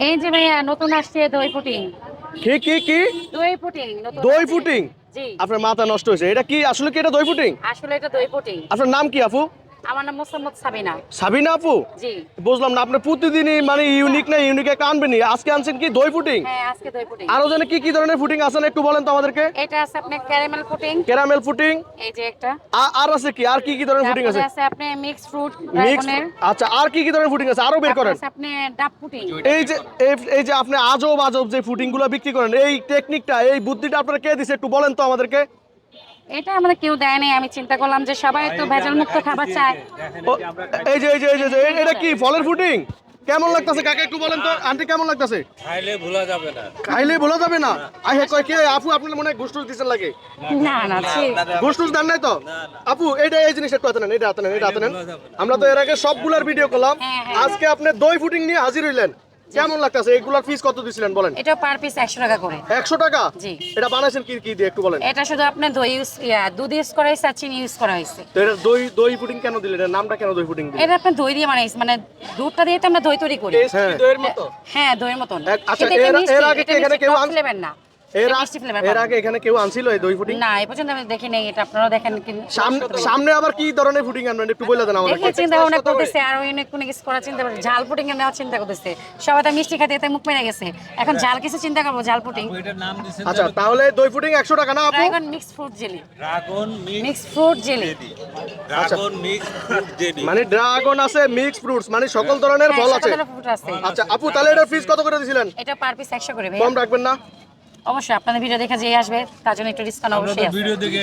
এই যে ভাইয়া নতুন আসছে দই পুডিং। কি কি কি? দই পুডিং নতুন দই আসছে। পুডিং? জি, আপনার মাথা নষ্ট হয়েছে, এটা কি আসলে? কি এটা দই পুডিং? আসলে এটা দই পুডিং। আপনার নাম কি আপু? আমার নাম মোসাম্মদ সাবিনা। সাবিনা আপু? জি, বুঝলাম না, আপনি প্রতিদিনই মানে ইউনিক না ইউনিক একটা আনবেনই, আজকে আনছেন কি দই পুডিং? হ্যাঁ আজকে দই পুডিং। আরো জানে কি কি ধরনের পুডিং আছে না একটু বলেন তো আমাদেরকে। এটা আছে আপনার ক্যারামেল পুডিং। Caramel pudding? এই যে একটা। আর আছে কি, আর কি কি ধরনের পুডিং তারপরে আছে? আছে আপনি মিক্স ফ্রুট মিক্স? ড্রাগনের। আচ্ছা, আর কি কি ধরনের পুডিং আছে আরো বের তারপরে করেন। আছে আপনি ডাব পুডিং। এই যে এই যে আপনি আজব আজব যে পুডিং গুলো বিক্রি করেন, এই টেকনিকটা এই বুদ্ধিটা আপনারা কে দিছে একটু বলেন তো আমাদেরকে। এটা আমাদের কেউ দেয় নাই, আমি চিন্তা করলাম যে সবাই তো ভেজাল মুক্ত খাবার চায়। ও, এই যে এটা কি ফলের পুডিং? কেমন লাগতেছে কাকা একটু বলেন তো, আন্টি কেমন লাগতেছে? খাইলে ভোলা যাবে না। খাইলে বলা যাবে না? আই হে কয় কি আপু, আপনার মনে হয় ঘুষ টুস দিছেন লাগে? না না ঠিক। ঘুষ টুস দেন নাই তো? আপু এইটা এই জিনিসটা একটু হাতে নেন, এটা হাতে নেন, এটা হাতে নেন। আমরা তো এর আগে সবগুলার ভিডিও করলাম, হ্যাঁ, হ্যাঁ। আজকে আপনি দই পুডিং নিয়ে হাজির হইলেন। কেমন লাগতেছে? এগুলার ফিস কত দিছিলেন বলেন? এটা পার পিস 100 টাকা করে। 100 টাকা? জি। এটা বানাইছেন কি কি দিয়ে একটু বলেন। এটা শুধু আপনার দই ইউজ দুধ ইউজ করা হয়েছে আর চিনি ইউজ করা হয়েছে। তো এটা দই দই পুডিং কেন দিলেন? এর নামটা কেন দই পুডিং দিলেন? এটা আপনার দই দিয়ে বানাইছে, মানে দুধটা দিয়ে তো আমরা দই তৈরি করি। হ্যাঁ। দইয়ের মতো। হ্যাঁ দইয়ের মতন। আচ্ছা, কিন্তু এটা এর মিষ্টি, আগে কি এটা এখানে মিষ্টি, কেউ টক ফ্লেভার না। এর এটা মিষ্টি ফ্লেভার এর পাবেন। আগে এখানে কেউ আনছিল এই দই পুডিং? না, এই পর্যন্ত আমি দেখি নাই, এটা আপনারাও দেখেন কি। সামনে আবার কি ধরনের পুডিং আনবেন একটু বলে দেন দেখি আমাদেরকে। চিন্তা ভাবনা করতেছে আর অনেক কোনো কিছু করার চিন্তা করছে, ঝাল পুডিং এর নেওয়ার চিন্তা করতেছে। সবাই তো মিষ্টি খাতে এতে মুখ মেরে গেছে, এখন ঝাল কিছু চিন্তা করবো, ঝাল পুডিং। ওইটার নাম দিছেন আচ্ছা, তাহলে দই পুডিং 100 টাকা না আপু? Dragon mix fruit jelly. Dragon mix fruit jelly. Dragon mix fruit jelly. মানে ড্রাগন আছে, মিক্স ফ্রুটস, মানে সকল ধরনের ফল আছে। ফ্রুট আছে। আচ্ছা আপু, তাহলে এটার ফিস কত করে দিছিলেন? এটা পার পিস 100 করে কম ভাইয়া। রাখবেন না? অবশ্যই আপনাদের ভিডিও দেখে যে আসবে তার জন্য একটু ডিসকাউন্ট অবশ্যই আছে। ভিডিও দেখে